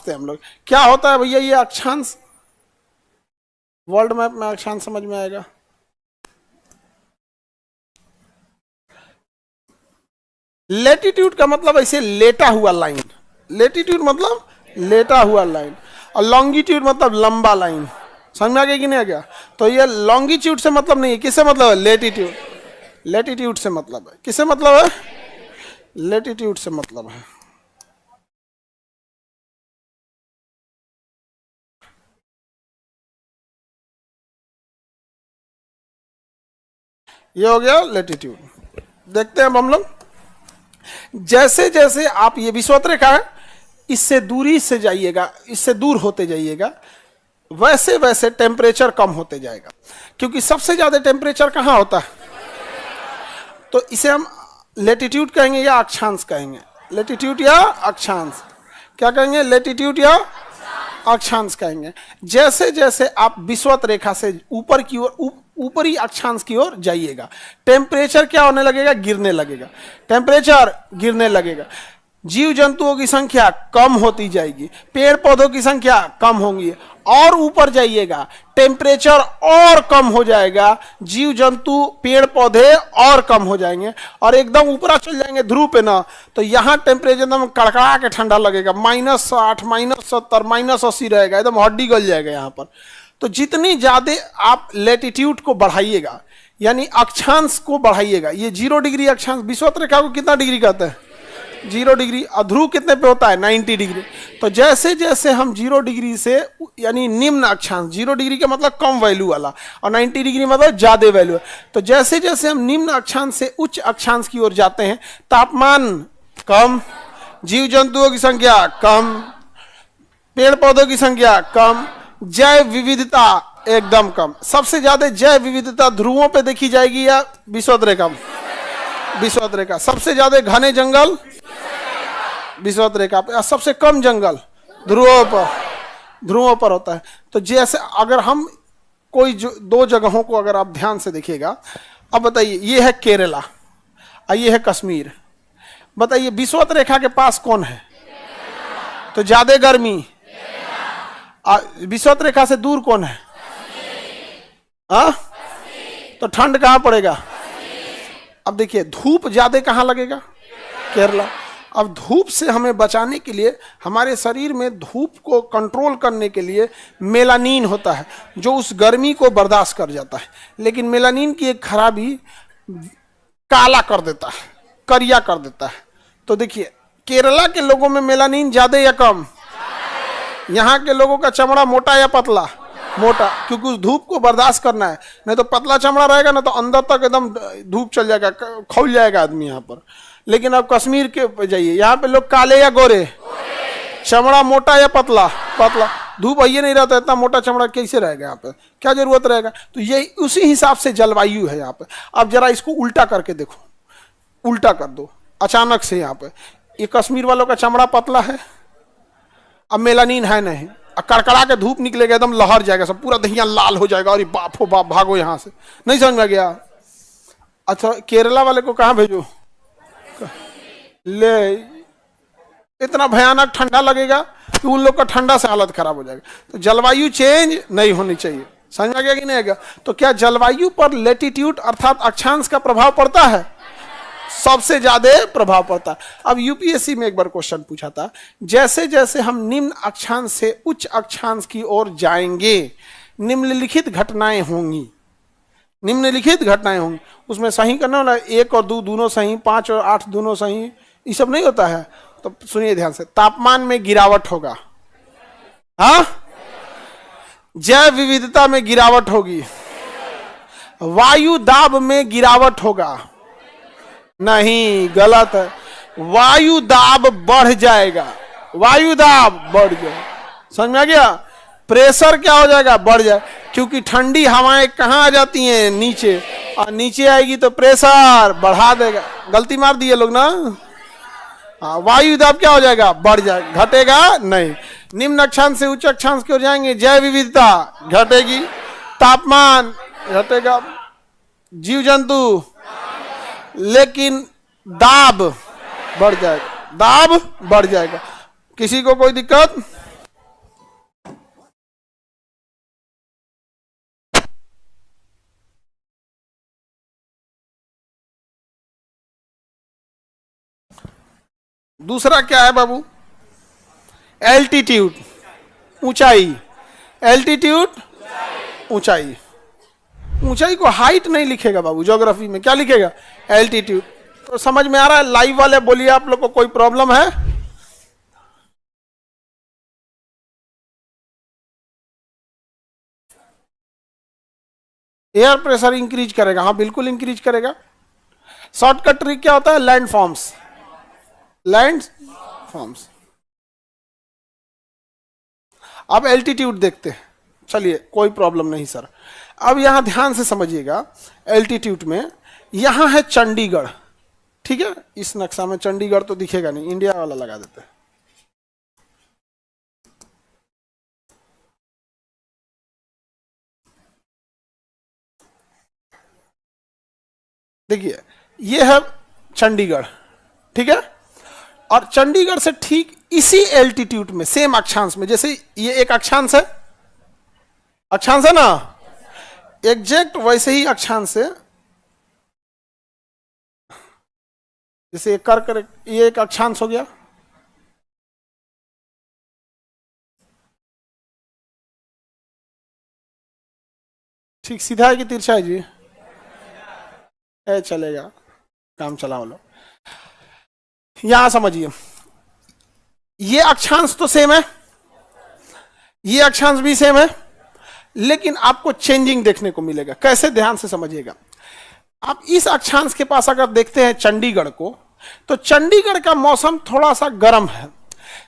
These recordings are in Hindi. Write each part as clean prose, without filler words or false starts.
हम लोग क्या होता है भैया ये अक्षांश, वर्ल्ड मैप में अक्षांश समझ में आएगा। लेटीट्यूड का मतलब ऐसे लेटा हुआ लाइन, लेटीट्यूड मतलब लेटा हुआ लाइन, और लॉन्गिट्यूड मतलब लंबा लाइन। समझ में आ गया कि नहीं आ गया? तो ये लॉन्गिट्यूड से मतलब नहीं है, किससे मतलब है? लेटीट्यूड, लेटीट्यूड से मतलब है। किससे मतलब है? लेटीट्यूड से मतलब है। ये हो गया लेटीट्यूड। देखते हैं अब हम लोग, जैसे जैसे आप ये विषुवत रेखा है, इससे दूरी से जाइएगा, इससे दूर होते जाइएगा, वैसे वैसे टेम्परेचर कम होते जाएगा। क्योंकि सबसे ज्यादा टेम्परेचर कहाँ होता है? तो इसे हम लेटीट्यूड कहेंगे या अक्षांश कहेंगे? लेटीट्यूड या अक्षांश? क्या कहेंगे? लेटीट्यूड या अक्षांश कहेंगे। जैसे जैसे आप विषुवत रेखा से ऊपर की ओर, ऊपरी अक्षांश की ओर जाइएगा, टेम्परेचर क्या होने लगेगा? गिरने लगेगा, टेम्परेचर गिरने लगेगा। जीव जंतुओं की संख्या कम होती जाएगी, पेड़ पौधों की संख्या कम होंगी, और ऊपर जाइएगा टेम्परेचर और कम हो जाएगा, जीव जंतु पेड़ पौधे और कम हो जाएंगे, और एकदम ऊपर चल जाएंगे ध्रुव पे ना, तो यहाँ टेम्परेचर एकदम कड़कड़ा के ठंडा लगेगा, -60, -70, -80 रहेगा, एकदम हड्डी गल जाएगा यहाँ पर। तो जितनी ज्यादा आप लेटीट्यूड को बढ़ाइएगा, यानी अक्षांश को बढ़ाइएगा, ये 0 डिग्री अक्षांश, विषुवत रेखा को कितना डिग्री कहते हैं? 0 डिग्री। अध्रुव कितने पे होता है? 90 डिग्री। तो जैसे जैसे हम 0 डिग्री से, यानी निम्न अक्षांश, 0 डिग्री का मतलब कम वैल्यू वाला, और 90 डिग्री मतलब ज्यादा वैल्यू, तो जैसे जैसे हम निम्न अक्षांश से उच्च अक्षांश की ओर जाते हैं, तापमान कम, जीव जंतुओं की संख्या कम, पेड़ पौधों की संख्या कम, जैव विविधता एकदम कम। सबसे ज्यादा जैव विविधता ध्रुवों पे देखी जाएगी या विषुवत रेखा? विषुवत रेखा। सबसे ज्यादा घने जंगल विषुवत रेखा पे, सबसे कम जंगल ध्रुवों पर, ध्रुवों पर होता है। तो जैसे अगर हम कोई दो जगहों को अगर आप ध्यान से देखिएगा, अब बताइए ये है केरला और ये है कश्मीर, बताइए विषुवत रेखा के पास कौन है? तो ज्यादा गर्मी, विषुवत रेखा से दूर कौन है? तो ठंड कहां पड़ेगा? अब देखिए धूप ज्यादा कहां लगेगा? केरला। अब धूप से हमें बचाने के लिए, हमारे शरीर में धूप को कंट्रोल करने के लिए मेलानिन होता है, जो उस गर्मी को बर्दाश्त कर जाता है। लेकिन मेलानिन की एक खराबी, काला कर देता है, करिया कर देता है। तो देखिए केरला के लोगों में मेलानिन ज्यादा या कम? यहाँ के लोगों का चमड़ा मोटा या पतला? मोटा, क्योंकि उस धूप को बर्दाश्त करना है। नहीं तो पतला चमड़ा रहेगा ना तो अंदर तक एकदम धूप चल जाएगा, खौल जाएगा आदमी यहाँ पर। लेकिन अब कश्मीर के जाइए, यहाँ पे लोग काले या गोरे? चमड़ा मोटा या पतला? पतला। धूप आइए नहीं रहता, इतना मोटा चमड़ा कैसे रहेगा यहाँ पे? क्या जरूरत रहेगा? तो ये उसी हिसाब से जलवायु है यहाँ पे। अब जरा इसको उल्टा करके देखो, उल्टा कर दो अचानक से। यहाँ पे ये कश्मीर वालों का चमड़ा पतला है, अब मेलानिन है नहीं, कड़कड़ा के धूप निकलेगा, एकदम लहर जाएगा, सब पूरा दहिया लाल हो जाएगा, और बाप हो बाप भागो यहाँ से। नहीं समझ में गया? अच्छा केरला वाले को कहाँ भेजो? ले, इतना भयानक ठंडा लगेगा कि उन लोग का ठंडा से हालत खराब हो जाएगा। तो जलवायु चेंज नहीं होनी चाहिए। समझ में गया कि नहीं आएगा? तो क्या जलवायु पर लेटीट्यूड अर्थात अक्षांश का प्रभाव पड़ता है? सबसे ज्यादा प्रभाव पड़ता है। अब यूपीएससी में एक बार क्वेश्चन पूछा था, जैसे जैसे हम निम्न अक्षांश से उच्च अक्षांश की ओर जाएंगे, निम्नलिखित घटनाएं होंगी, निम्नलिखित घटनाएं होंगी। उसमें सही करना वाला 1 और 2 दोनों सही, 5 और 8 दोनों सही, ये सब नहीं होता है। तो सुनिए ध्यान से, तापमान में गिरावट होगा, हाँ, जैव विविधता में गिरावट होगी, वायु दाब में गिरावट होगा, नहीं गलत है, वायु दाब बढ़ जाएगा, वायु दाब बढ़ जाएगा। समझ में आ गया? प्रेशर क्या हो जाएगा? बढ़ जाए, क्योंकि ठंडी हवाएं कहाँ आ जाती हैं? नीचे, और नीचे आएगी तो प्रेशर बढ़ा देगा। गलती मार दिए लोग ना। हाँ, वायु दाब क्या हो जाएगा? बढ़ जाएगा, घटेगा नहीं। निम्न अक्षांश से उच्च अक्षांश की ओर जाएंगे, जैव विविधता घटेगी, तापमान घटेगा, जीव जंतु, लेकिन दाब बढ़ जाएगा, दाब बढ़ जाएगा। किसी को कोई दिक्कत? दूसरा क्या है बाबू? एल्टीट्यूड, ऊंचाई। एल्टीट्यूड, ऊंचाई। ऊंचाई को हाइट नहीं लिखेगा बाबू, ज्योग्राफी में क्या लिखेगा? एल्टीट्यूड। तो समझ में आ रहा है? लाइव वाले बोलिए, आप लोग को कोई प्रॉब्लम है? एयर प्रेशर इंक्रीज करेगा, हाँ बिल्कुल इंक्रीज करेगा। शॉर्टकट ट्रिक क्या होता है? Land forms, land forms. अब एल्टीट्यूड देखते हैं, चलिए कोई प्रॉब्लम नहीं सर। अब यहां ध्यान से समझिएगा, एल्टीट्यूड में यहां है चंडीगढ़, ठीक है? इस नक्शा में चंडीगढ़ तो दिखेगा नहीं, इंडिया वाला लगा देते हैं। देखिए ये है चंडीगढ़, ठीक है? और चंडीगढ़ से ठीक इसी एल्टीट्यूड में, सेम अक्षांश में, जैसे ये एक अक्षांश है, अक्षांश है ना, एग्जैक्ट वैसे ही अक्षांश से, जैसे कर ये एक अक्षांश हो गया, ठीक सीधा है कि तिरछा है जी? चलेगा, काम चलाओ लो। यहां समझिए, ये अक्षांश तो सेम है, ये अक्षांश भी सेम है, लेकिन आपको चेंजिंग देखने को मिलेगा। कैसे? ध्यान से समझिएगा। आप इस अक्षांश के पास अगर देखते हैं चंडीगढ़ को, तो चंडीगढ़ का मौसम थोड़ा सा गर्म है,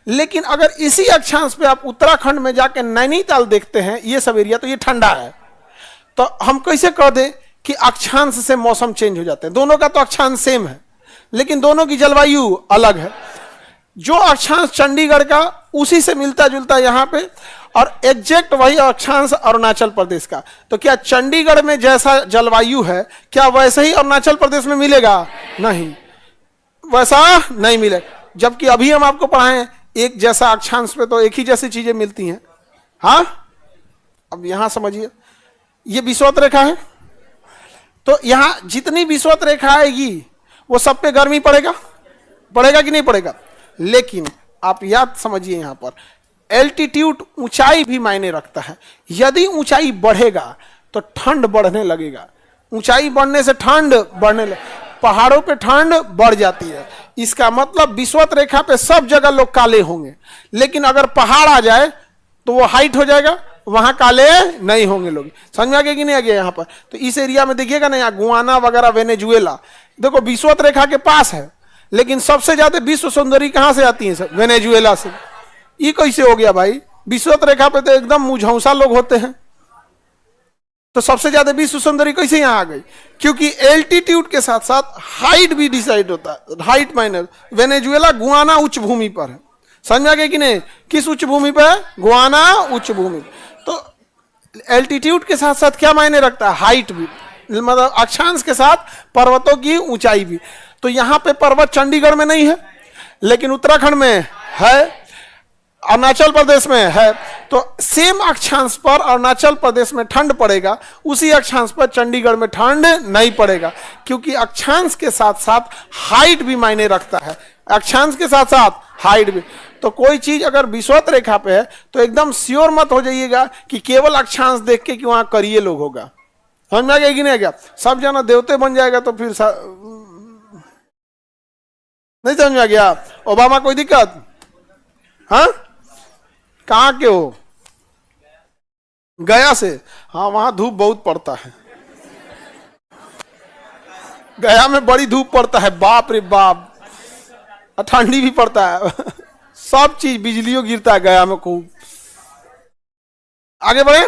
लेकिन अगर इसी अक्षांश पे आप उत्तराखंड में जाके नैनीताल देखते हैं, ये सब एरिया, तो ये ठंडा है। तो हम कैसे कह दें कि अक्षांश से मौसम चेंज हो जाते हैं? दोनों का तो अक्षांश सेम है, लेकिन दोनों की जलवायु अलग है। जो अक्षांश चंडीगढ़ का, उसी से मिलता जुलता यहां पे, और एग्जैक्ट वही अक्षांश अरुणाचल प्रदेश का। तो क्या चंडीगढ़ में जैसा जलवायु है, क्या वैसे ही अरुणाचल प्रदेश में मिलेगा? नहीं, वैसा नहीं मिलेगा। जबकि अभी हम आपको पढ़ाएं, एक जैसा अक्षांश पे तो एक ही जैसी चीजें मिलती हैं। हाँ, अब यहां समझिए, ये विषुवत रेखा है, तो यहां जितनी विषुवत रेखा आएगी वो सब पे गर्मी पड़ेगा, पड़ेगा कि नहीं पड़ेगा? लेकिन आप याद समझिए, यहां पर एल्टीट्यूड, ऊंचाई भी मायने रखता है। यदि ऊंचाई बढ़ेगा तो ठंड बढ़ने लगेगा, ऊंचाई बढ़ने से ठंड बढ़ने पहाड़ों पे ठंड बढ़ जाती है। इसका मतलब विषुवत रेखा पे सब जगह लोग काले होंगे, लेकिन अगर पहाड़ आ जाए तो वो हाइट हो जाएगा, वहां काले नहीं होंगे लोग। समझ में आ गया कि नहीं आ गया? यहाँ पर तो इस एरिया में देखिएगा ना, यहाँ गुआना वगैरह, वेनेजुएला, देखो विषुवत रेखा के पास है, लेकिन सबसे ज्यादा विश्व सुंदरी कहां से आती है? वेनेजुएला से। ये कैसे हो गया भाई? विषुवत रेखा पे तो एकदम मुझौसा लोग होते हैं, तो सबसे ज्यादा विश्व सुंदरी कैसे यहां आ गई? क्योंकि एल्टीट्यूड के साथ साथ हाइट भी डिसाइड होता है। हाइट मायने, वेनेजुएला गुआना उच्च भूमि पर है, समझ में आ गया कि नहीं? किस उच्च भूमि पर? गुआना उच्च भूमि। तो एल्टीट्यूड के साथ साथ क्या मायने रखता है? हाइट भी, मतलब अक्षांश के साथ पर्वतों की ऊंचाई भी। तो यहां पे पर्वत चंडीगढ़ में नहीं है, लेकिन उत्तराखंड में है, अरुणाचल प्रदेश में है। तो सेम अक्षांश पर अरुणाचल प्रदेश में ठंड पड़ेगा, उसी अक्षांश पर चंडीगढ़ में ठंड नहीं पड़ेगा, क्योंकि अक्षांश के साथ साथ हाइट भी मायने रखता है। अक्षांश के साथ साथ हाइट भी। तो कोई चीज अगर विषुवत रेखा पे है तो एकदम श्योर मत हो जाइएगा कि केवल अक्षांश देख के कि वहां करिए लोग होगा। समझ में आ गया कि नहीं आ गया? सब जना देवते बन जाएगा तो फिर नहीं समझ में आ गया? ओबामा कोई दिक्कत? हाँ, कहां के हो? गया से? हाँ, वहां धूप बहुत पड़ता है, गया में बड़ी धूप पड़ता है, बाप रे बाप, ठंडी भी पड़ता है सब चीज, बिजलियों गिरता है गया में खूब। आगे बढ़े।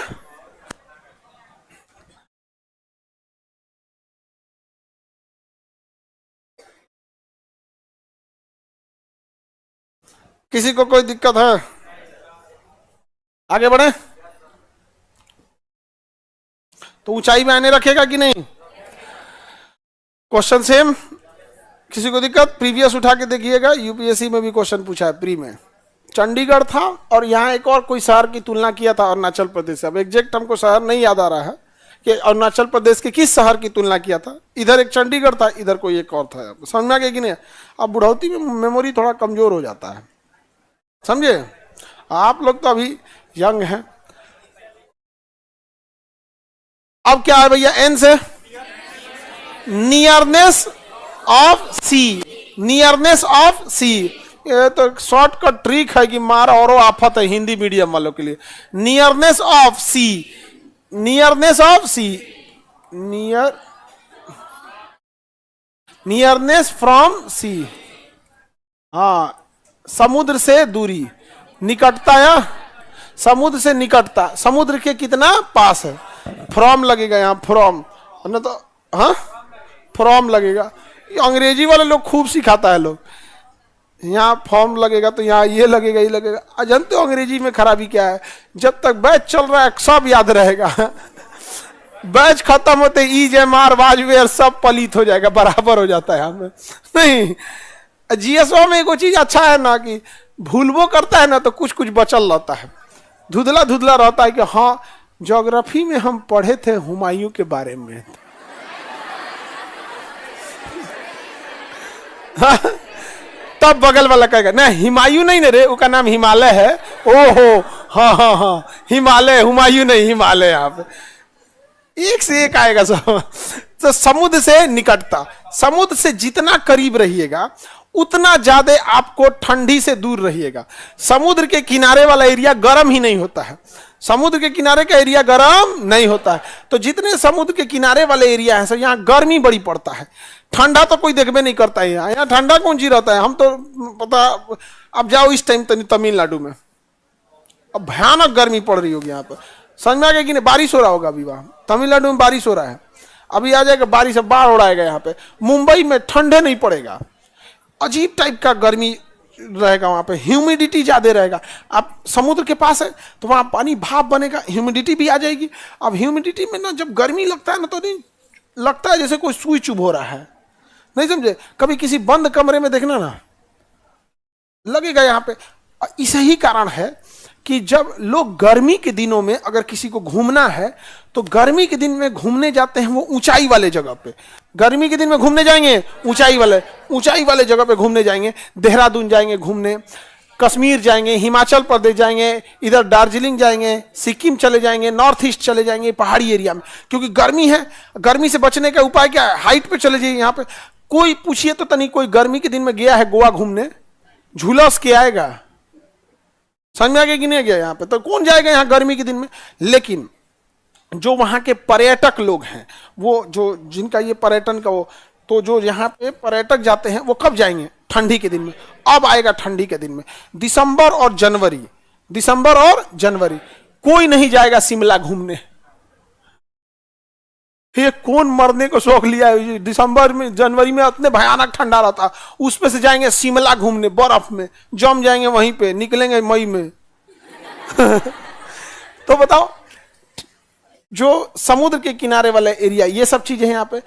किसी को कोई दिक्कत है? आगे बढ़े। तो ऊंचाई मायने रखेगा कि नहीं? क्वेश्चन सेम, किसी को दिक्कत? प्रीवियस उठा के देखिएगा, यूपीएससी में भी क्वेश्चन पूछा है प्री में। चंडीगढ़ था और यहाँ एक और कोई शहर की तुलना किया था अरुणाचल प्रदेश से। अब एग्जैक्ट हमको शहर नहीं याद आ रहा है कि अरुणाचल प्रदेश के किस शहर की तुलना किया था? इधर एक चंडीगढ़ था, इधर कोई एक और था। समझ में आ गया कि नहीं? अब बुढ़ौती में मेमोरी थोड़ा कमजोर हो जाता है, समझे? आप लोग तो अभी यंग हैं। अब क्या है भैया? एन से nearness of sea, nearness of sea. ये तो शॉर्टकट ट्रिक है कि मार और आफत है हिंदी मीडियम वालों के लिए। Nearness of sea, nearness of sea, nearness from sea. हाँ, समुद्र से दूरी, निकटता या समुद्र से निकटता, समुद्र के कितना पास है। फ्रॉम लगेगा यहाँ, फ्रॉम ना तो हाँ फ्रॉम लगेगा। ये अंग्रेजी वाले लोग खूब सिखाता है लोग। यहाँ फॉर्म लगेगा तो यहाँ ये लगेगा, ये लगेगा। जानते हो अंग्रेजी में खराबी क्या है? जब तक बैच चल रहा है सब याद रहेगा, बैच खत्म होते ई जे मार वाजवेयर सब पलित हो जाएगा, बराबर हो जाता है हमें। नहीं, जीएसओ में एक चीज अच्छा है ना कि भूलबो करता है ना तो कुछ कुछ बचल रहता है, धुधला धुधला रहता है कि हाँ ज्योग्राफी में हम पढ़े थे हुमायूं के बारे में। तब बगल वाला कहेगा ना हिमायू नहीं ना रे, उसका नाम हिमालय है। ओहो हाँ हाँ हाँ हिमालय, हुमायूं नहीं हिमालय। आप एक से एक आएगा सब। तो समुद्र से निकटता, समुद्र से जितना करीब रहिएगा उतना ज्यादा आपको ठंडी से दूर रहिएगा। समुद्र के किनारे वाला एरिया गर्म ही नहीं होता है, समुद्र के किनारे का एरिया गर्म नहीं होता है। तो जितने समुद्र के किनारे वाले एरिया है सर, यहाँ गर्मी बड़ी पड़ता है, ठंडा तो कोई देखबे नहीं करता है। यहाँ ठंडा कौन सी रहता है? हम तो पता, अब जाओ इस टाइम तमिलनाडु में, अब भयानक गर्मी पड़ रही होगी यहाँ पर। समझ में आ गया कि नहीं? बारिश हो रहा होगा अभी, वहां तमिलनाडु में बारिश हो रहा है, अभी आ जाएगा बारिश, अब बाढ़ उड़ाएगा यहाँ पे। मुंबई में ठंडे नहीं पड़ेगा, अजीब टाइप का गर्मी रहेगा, वहां पे ह्यूमिडिटी ज्यादा रहेगा। आप समुद्र के पास है तो वहां पानी भाप बनेगा, ह्यूमिडिटी भी आ जाएगी। अब ह्यूमिडिटी में ना जब गर्मी लगता है ना तो नहीं लगता है जैसे कोई सुई चुभ हो रहा है, नहीं समझे? कभी किसी बंद कमरे में देखना ना, लगेगा यहाँ पे। इसे ही कारण है कि जब लोग गर्मी के दिनों में अगर किसी को घूमना है तो गर्मी के दिन में घूमने जाते हैं वो ऊंचाई वाले जगह पे। गर्मी के दिन में घूमने जाएंगे ऊंचाई वाले जगह पे घूमने जाएंगे, देहरादून जाएंगे घूमने, कश्मीर जाएंगे, हिमाचल प्रदेश जाएंगे, इधर दार्जिलिंग जाएंगे, सिक्किम चले जाएंगे, नॉर्थ ईस्ट चले जाएंगे, पहाड़ी एरिया में, क्योंकि गर्मी है। गर्मी से बचने का उपाय क्या है? हाइट पे चले जाइए। यहाँ पे कोई पूछिए तो तनी, कोई गर्मी के दिन में गया है गोवा घूमने, झूलस के आएगा? समझ में आ गया कि नहीं गया? यहाँ पे तो कौन जाएगा यहाँ गर्मी के दिन में? लेकिन जो वहां के पर्यटक लोग हैं, वो जो जिनका ये पर्यटन का वो, तो जो यहाँ पे पर्यटक जाते हैं वो कब जाएंगे? ठंडी के दिन में। अब आएगा ठंडी के दिन में, दिसंबर और जनवरी, दिसंबर और जनवरी। कोई नहीं जाएगा शिमला घूमने। ये कौन मरने को शौक लिया है? दिसंबर में जनवरी में इतने भयानक ठंडा रहता, उस पे से जाएंगे शिमला घूमने, बर्फ में जम जाएंगे, वहीं पे निकलेंगे मई में। तो बताओ, जो समुद्र के किनारे वाला एरिया, ये सब चीजें यहाँ पे।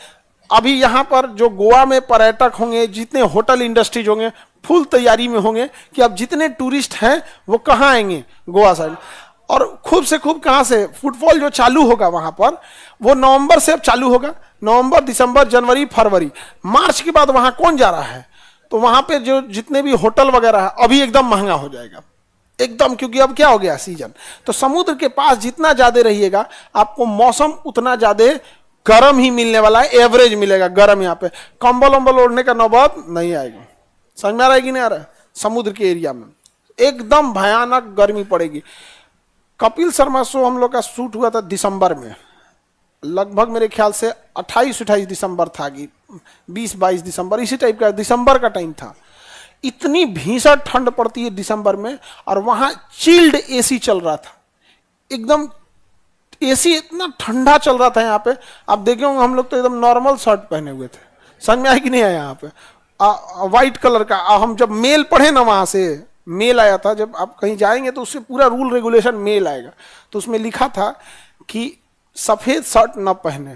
अभी यहाँ पर जो गोवा में पर्यटक होंगे, जितने होटल इंडस्ट्रीज होंगे, फुल तैयारी में होंगे कि अब जितने टूरिस्ट हैं वो कहाँ आएंगे? गोवा साइड। और खूब से खूब कहाँ से फुटफॉल जो चालू होगा वहां पर, वो नवंबर से अब चालू होगा। नवंबर, दिसंबर, जनवरी, फरवरी, मार्च के बाद वहां कौन जा रहा है? तो वहां पे जो जितने भी होटल वगैरह है अभी एकदम महंगा हो जाएगा एकदम, क्योंकि अब क्या हो गया सीजन। तो समुद्र के पास जितना ज्यादा रहिएगा आपको मौसम उतना ज्यादा गर्म ही मिलने वाला है, एवरेज मिलेगा गर्म। यहाँ पे कंबल वंबल ओढ़ने का नौबत नहीं आएगा। समझ में आ रहा है कि नहीं आ रहा है? समुद्र के एरिया में एकदम भयानक गर्मी पड़ेगी। कपिल शर्मा शो हम लोग का शूट हुआ था दिसंबर में, लगभग मेरे ख्याल से 28-28 दिसंबर था कि 20-22 दिसंबर, इसी टाइप का दिसंबर का टाइम था। इतनी भीषण ठंड पड़ती है दिसंबर में, और वहां चिल्ड एसी चल रहा था, एकदम एसी इतना ठंडा चल रहा था। यहाँ पे आप देखे होंगे हम लोग तो एकदम नॉर्मल शर्ट पहने हुए थे। समझ में आया कि नहीं आया? यहाँ पे व्हाइट कलर का। हम जब मेल पढ़े ना, वहां से मेल आया था, जब आप कहीं जाएंगे तो उससे पूरा रूल रेगुलेशन मेल आएगा, तो उसमें लिखा था कि सफेद शर्ट न पहने।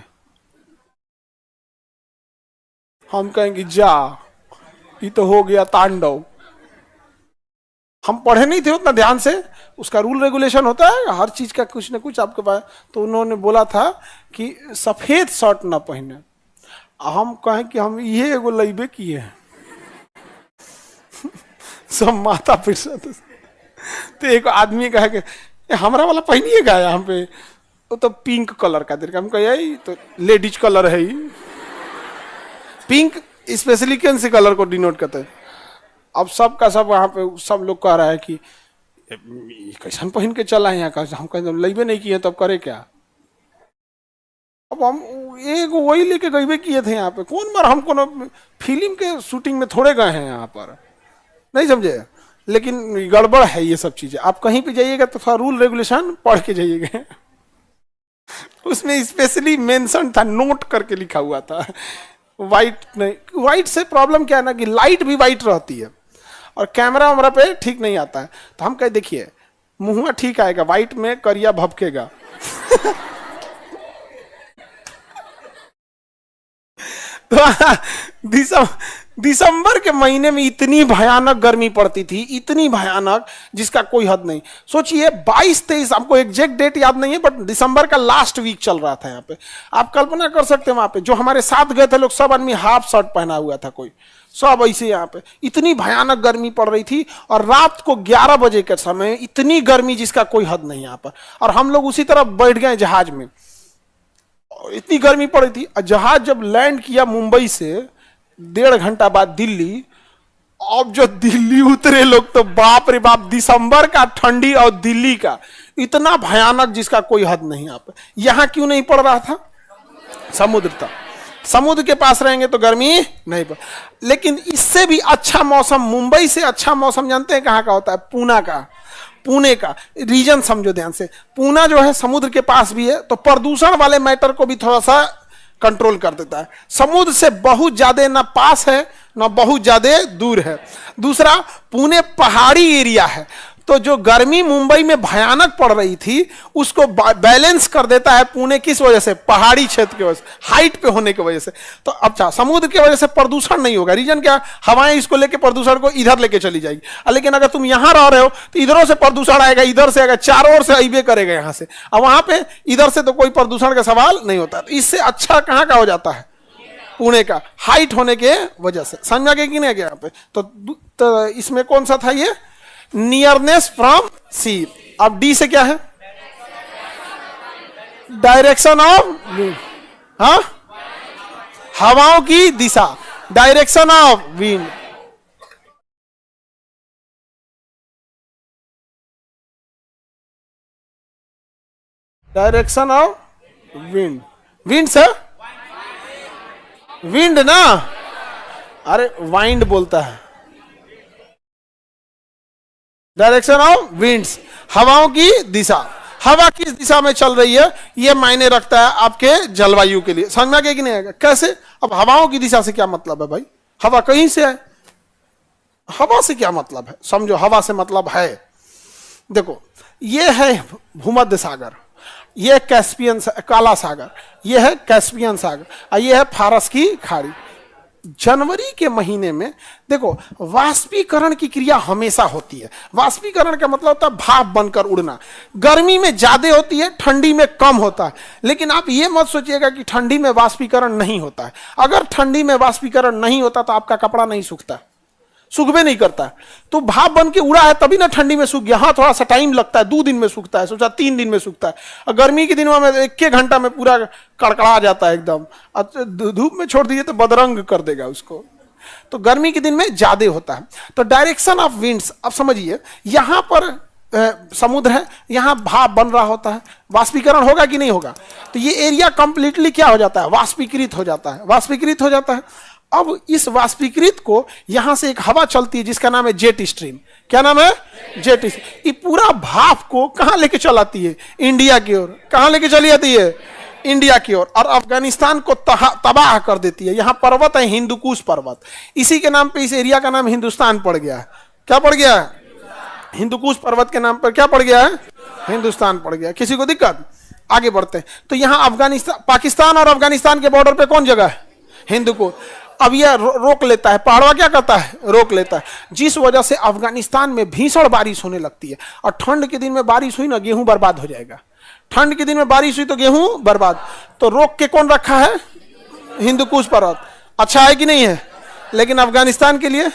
हम कहेंगे जा, ये तो हो गया तांडव। हम पढ़े नहीं थे उतना ध्यान से, उसका रूल रेगुलेशन होता है हर चीज का कुछ ना कुछ आपके पास। तो उन्होंने बोला था कि सफेद शर्ट ना पहने। हम कहें कि हम ये एगो लइबे किए हैं सब माथा पिट जाते। तो एक आदमी कहा कि हमारा वाला पहनिएगा यहाँ पे, वो तो पिंक कलर का देखा। हम कहे तो लेडीज कलर है ही, पिंक स्पेशली कौन से कलर को डिनोट करते हैं। अब सब का सब वहां पे सब लोग कह रहा है कि कैसा पहन के चला है यहाँ का। हम कहें लइबे नहीं किए तब करे क्या। अब हम एक वही लेके गईबे किए थे यहाँ पे। कौन बार हम कोनो फिल्म के शूटिंग में थोड़े गए हैं यहाँ पर, नहीं समझे। लेकिन गड़बड़ है ये सब चीजें। आप कहीं पे जाइएगा तो थोड़ा रूल रेगुलेशन पढ़ के जाइएगा। उसमें स्पेशली मेंशन था, नोट करके लिखा हुआ था। वाइट नहीं, वाइट से प्रॉब्लम क्या है ना कि लाइट भी वाइट रहती है और कैमरा वैमरा पे ठीक नहीं आता है। तो हम कहे देखिए मुंह ठीक आएगा, वाइट में करिया भभकेगा। तो दिसंबर के महीने में इतनी भयानक गर्मी पड़ती थी, इतनी भयानक जिसका कोई हद नहीं। सोचिए 22-23, हमको एग्जैक्ट डेट याद नहीं है बट दिसंबर का लास्ट वीक चल रहा था यहाँ पे। आप कल्पना कर सकते हैं वहां पे जो हमारे साथ गए थे लोग, सब आदमी हाफ शर्ट पहना हुआ था, कोई सब ऐसे। यहाँ पे इतनी भयानक गर्मी पड़ रही थी और रात को 11 बजे के समय इतनी गर्मी जिसका कोई हद नहीं यहाँ पर। और हम लोग उसी तरफ बैठ गए जहाज में, इतनी गर्मी पड़ी थी। जहाज जब लैंड किया मुंबई से 1.5 घंटा बाद दिल्ली, अब जो दिल्ली उतरे लोग तो बाप रे बाप, दिसंबर का ठंडी और दिल्ली का इतना भयानक जिसका कोई हद नहीं। आप यहां क्यों नहीं पड़ रहा था? समुद्र था, समुद्र के पास रहेंगे तो गर्मी नहीं पड़। लेकिन इससे भी अच्छा मौसम, मुंबई से अच्छा मौसम जानते हैं कहां का होता है? पूना का। पुणे का रीजन समझो ध्यान से। पूना जो है समुद्र के पास भी है तो प्रदूषण वाले मैटर को भी थोड़ा सा कंट्रोल कर देता है। समुद्र से बहुत ज्यादा ना पास है ना बहुत ज्यादा दूर है। दूसरा, पुणे पहाड़ी एरिया है तो जो गर्मी मुंबई में भयानक पड़ रही थी उसको बैलेंस कर देता है पुणे। किस वजह से? पहाड़ी क्षेत्र की वजह से, हाइट पे होने की वजह से। तो अच्छा, समुद्र की वजह से प्रदूषण नहीं होगा। रीजन क्या? हवाएं इसको लेके प्रदूषण को इधर लेके चली जाएगी। लेकिन अगर तुम यहां रह रहे हो तो इधरों से प्रदूषण आएगा, इधर से आएगा, चारों ओर से अइबे करेगा यहां से। अब वहां पे इधर से तो कोई प्रदूषण का सवाल नहीं होता। तो इससे अच्छा कहां का हो जाता है? पुणे का, हाइट होने के वजह से। समझा गया कि नहीं गया यहाँ पे? तो इसमें कौन सा था ये? Nearness from sea. अब डी से क्या है? Direction of wind. हाँ, हवाओं की दिशा, direction of wind. Direction of wind. Wind से विंड ना, अरे वाइंड बोलता है। डायरेक्शन ऑफ विंड्स, हवाओं की दिशा। हवा किस दिशा में चल रही है यह मायने रखता है आपके जलवायु के लिए। समझ में आ गया कि नहीं आएगा? कैसे? अब हवाओं की दिशा से क्या मतलब है भाई? हवा कहीं से है, हवा से क्या मतलब है? समझो, हवा से मतलब है, देखो ये है भूमध्य सागर, ये कैस्पियन काला सागर, ये है कैस्पियन सागर और ये है फारस की खाड़ी। जनवरी के महीने में देखो वाष्पीकरण की क्रिया हमेशा होती है। वाष्पीकरण का मतलब होता है भाप बनकर उड़ना। गर्मी में ज्यादा होती है, ठंडी में कम होता है। लेकिन आप ये मत सोचिएगा कि ठंडी में वाष्पीकरण नहीं होता है। अगर ठंडी में वाष्पीकरण नहीं होता तो आपका कपड़ा नहीं सूखता, सूखबे नहीं करता। तो भाप बन के उड़ा है तभी ना ठंडी में सूख गया। हाँ, थोड़ा सा टाइम लगता है, 2 दिन में सूखता है, सोचा 3 दिन में सूखता है। और गर्मी के दिनों में 1 घंटा में पूरा कड़कड़ा जाता है एकदम। धूप में छोड़ दीजिए तो बदरंग कर देगा उसको। तो गर्मी के दिन में ज्यादा होता है। तो डायरेक्शन ऑफ विंड्स, अब समझिए यहां पर समुद्र है, यहां भाप बन रहा होता है, वाष्पीकरण होगा कि नहीं होगा? तो ये एरिया कंप्लीटली क्या हो जाता है? वाष्पीकृत हो जाता है, वाष्पीकृत हो जाता है। अब इस वाष्पीकृत को यहां से एक हवा चलती है जिसका नाम है जेट स्ट्रीम। क्या नाम है? Jet stream. ये पूरा भाप को कहां लेके चलाती है? इंडिया की ओर। कहां लेके चली जाती है? इंडिया की ओर। और अफगानिस्तान को तबाह कर देती है। यहां पर्वत है, हिंदुकुश पर्वत, इसी के नाम पे इस एरिया का नाम हिंदुस्तान पड़ गया है। क्या पड़ गया है? हिंदुकुश पर्वत के नाम पर क्या पड़ गया है? हिंदुस्तान पड़ गया। किसी को दिक्कत? आगे बढ़ते हैं। तो यहां अफगानिस्तान, पाकिस्तान और अफगानिस्तान के बॉर्डर पे कौन जगह है? हिंदुकुश। अब यह रोक लेता है, पहाड़वा क्या करता है, रोक लेता है, जिस वजह से अफगानिस्तान में भीषण बारिश होने लगती है। और ठंड के दिन में बारिश हुई ना, गेहूं बर्बाद हो जाएगा। ठंड के दिन में बारिश हुई तो गेहूं बर्बाद। तो रोक के कौन रखा है, हिंदू कुश पर्वत। अच्छा है कि नहीं है, लेकिन अफगानिस्तान के लिए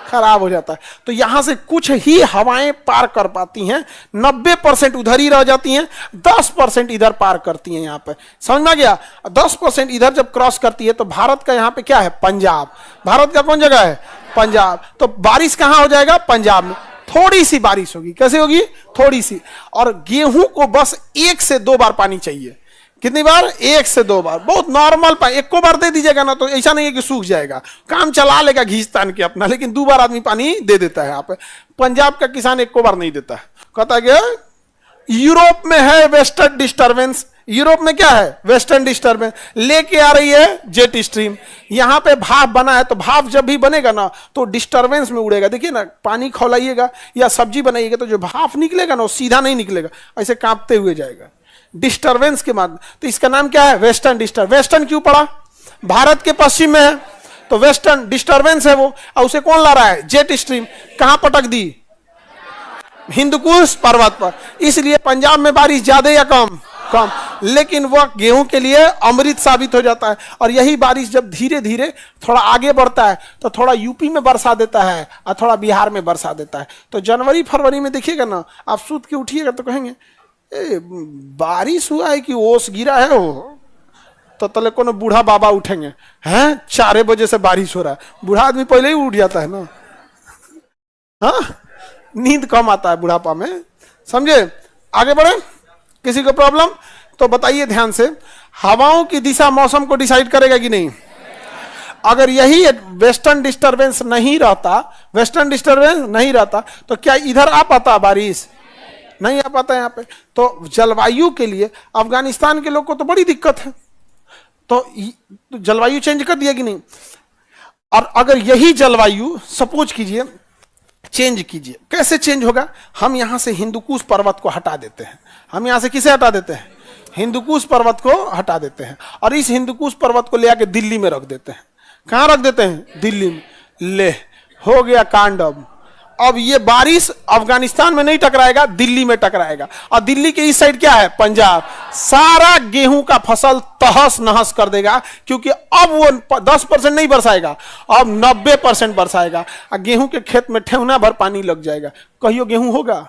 खराब हो जाता है। तो यहां से कुछ ही हवाएं पार कर पाती हैं, 90% उधर ही रह जाती हैं, 10% इधर पार करती हैं। यहां पे समझ में आ गया, 10% इधर जब क्रॉस करती है तो भारत का यहां पे क्या है, पंजाब। भारत का कौन जगह है, पंजाब। तो बारिश कहां हो जाएगा, पंजाब में। थोड़ी सी बारिश होगी, कैसे होगी, थोड़ी सी। और गेहूं को बस 1 से 2 बार पानी चाहिए। कितनी बार, 1 से 2 बार, बहुत नॉर्मल पानी। 1 को बार दे दीजिएगा ना तो ऐसा नहीं है कि सूख जाएगा, काम चला लेगा घींच तान के अपना, लेकिन 2 बार आदमी पानी दे देता है। यहाँ पे पंजाब का किसान 1 को बार नहीं देता है। कहता है यूरोप में है वेस्टर्न डिस्टर्बेंस, यूरोप में क्या है, वेस्टर्न डिस्टर्बेंस लेके आ रही है जेट स्ट्रीम। यहां पे भाप बना है, तो भाप जब भी बनेगा ना तो डिस्टर्बेंस में उड़ेगा। देखिए ना, पानी खौलाइएगा या सब्जी बनाइएगा तो जो भाप निकलेगा ना वो सीधा नहीं निकलेगा, ऐसे कांपते हुए जाएगा डिस्टर्बेंस के माध्यम। तो इसका नाम क्या है, वेस्टर्न डिस्टर्ब। वेस्टर्न क्यों पड़ा, भारत के पश्चिम में है तो वेस्टर्न डिस्टर्बेंस है वो। और उसे कौन ला रहा है, जेट स्ट्रीम। कहां पटक दी, हिंदुकुश पर्वत पर। इसलिए पंजाब में बारिश ज्यादा या कम, कम, लेकिन वह गेहूं के लिए अमृत साबित हो जाता है। और यही बारिश जब धीरे धीरे थोड़ा आगे बढ़ता है तो थोड़ा यूपी में बरसा देता है और थोड़ा बिहार में बरसा देता है। तो जनवरी फरवरी में देखिएगा ना, आप सूत के उठिएगा तो कहेंगे ए, बारिश हुआ है कि ओस गिरा है वो। तो तले को बूढ़ा बाबा उठेंगे, हैं 4 बजे से बारिश हो रहा है। बूढ़ा आदमी पहले ही उठ जाता है ना, हाँ, नींद कम आता है बुढ़ापा में, समझे। आगे बढ़े, किसी को प्रॉब्लम तो बताइए ध्यान से। हवाओं की दिशा मौसम को डिसाइड करेगा कि नहीं। अगर यही वेस्टर्न डिस्टर्बेंस नहीं रहता, वेस्टर्न डिस्टर्बेंस नहीं रहता तो क्या इधर आ पाता, बारिश नहीं आ पाता यहाँ पे। तो जलवायु के लिए अफगानिस्तान के लोग को तो बड़ी दिक्कत है, तो जलवायु चेंज कर दिया कि नहीं। और अगर यही जलवायु सपोज कीजिए चेंज कीजिए, कैसे चेंज होगा, हम यहां से हिंदुकुश पर्वत को हटा देते हैं। हम यहां से किसे हटा देते हैं, हिंदुकुश पर्वत को हटा देते हैं। और इस हिंदुकुश पर्वत को ले आके दिल्ली में रख देते हैं। कहां रख देते हैं, दिल्ली में। ले हो गया कांड। अब ये बारिश अफगानिस्तान में नहीं टकराएगा, दिल्ली में टकराएगा। और दिल्ली के इस साइड क्या है, पंजाब। सारा गेहूं का फसल तहस नहस कर देगा, क्योंकि अब वो 10% नहीं बरसाएगा, अब 90% बरसाएगा। और गेहूं के खेत में ठेहुना भर पानी लग जाएगा। कहियो गेहूं होगा।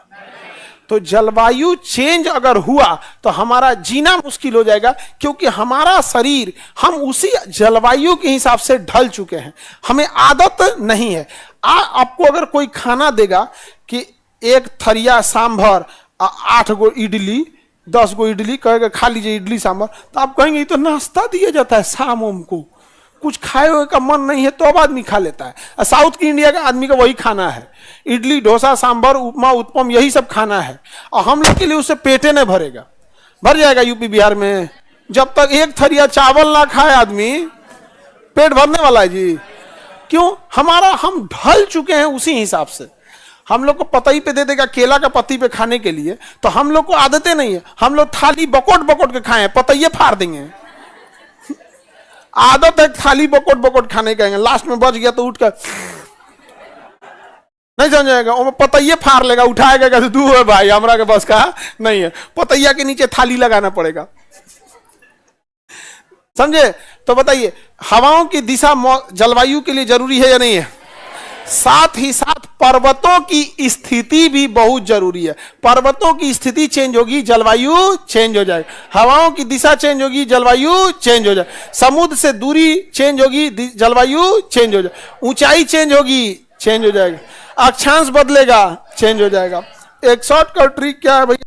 तो जलवायु चेंज अगर हुआ तो हमारा जीना मुश्किल हो जाएगा, क्योंकि हमारा शरीर, हम उसी जलवायु के हिसाब से ढल चुके हैं, हमें आदत नहीं है। आपको अगर कोई खाना देगा कि 1 थरिया सांभर, 8 गो इडली, 10 गो इडली, कहेगा खा लीजिए इडली सांभर, तो आप कहेंगे ये तो नाश्ता दिया जाता है शाम को, कुछ खाए हुए का मन नहीं है तो अब आदमी खा लेता है। साउथ की इंडिया का आदमी का वही खाना है, इडली डोसा सांभर उपमा उत्पम, यही सब खाना है। और हम लोग के लिए उससे पेटे नहीं भरेगा, भर जाएगा यूपी बिहार में। जब तक 1 थरिया चावल ना खाए आदमी, पेट भरने वाला है जी। क्यों, हम ढल चुके हैं उसी हिसाब से। हम लोग को पतई पे दे देगा केला का पत्ती पे खाने के लिए, तो हम लोग को आदतें नहीं है। हम लोग थाली बकोट बकोट के खाए, पतइये फाड़ देंगे। आदत है थाली बकोट बकोट खाने का, लास्ट में बच गया तो उठ कर नहीं समझेगा, वो पतइये फाड़ लेगा, उठाएगा कि तू है भाई, हमरा के बस का नहीं है। पतइया के नीचे थाली लगाना पड़ेगा, समझे। तो बताइए, हवाओं की दिशा जलवायु के लिए जरूरी है या नहीं है। साथ ही साथ पर्वतों की स्थिति भी बहुत जरूरी है। पर्वतों की स्थिति चेंज होगी, जलवायु चेंज हो जाएगी। हवाओं की दिशा चेंज होगी, जलवायु चेंज हो जाएगी। समुद्र से दूरी चेंज होगी, जलवायु चेंज हो जाएगी। ऊंचाई चेंज होगी, चेंज हो जाएगी। अक्षांश बदलेगा, चेंज हो जाएगा। एक शॉर्टकट ट्रिक क्या है भैया,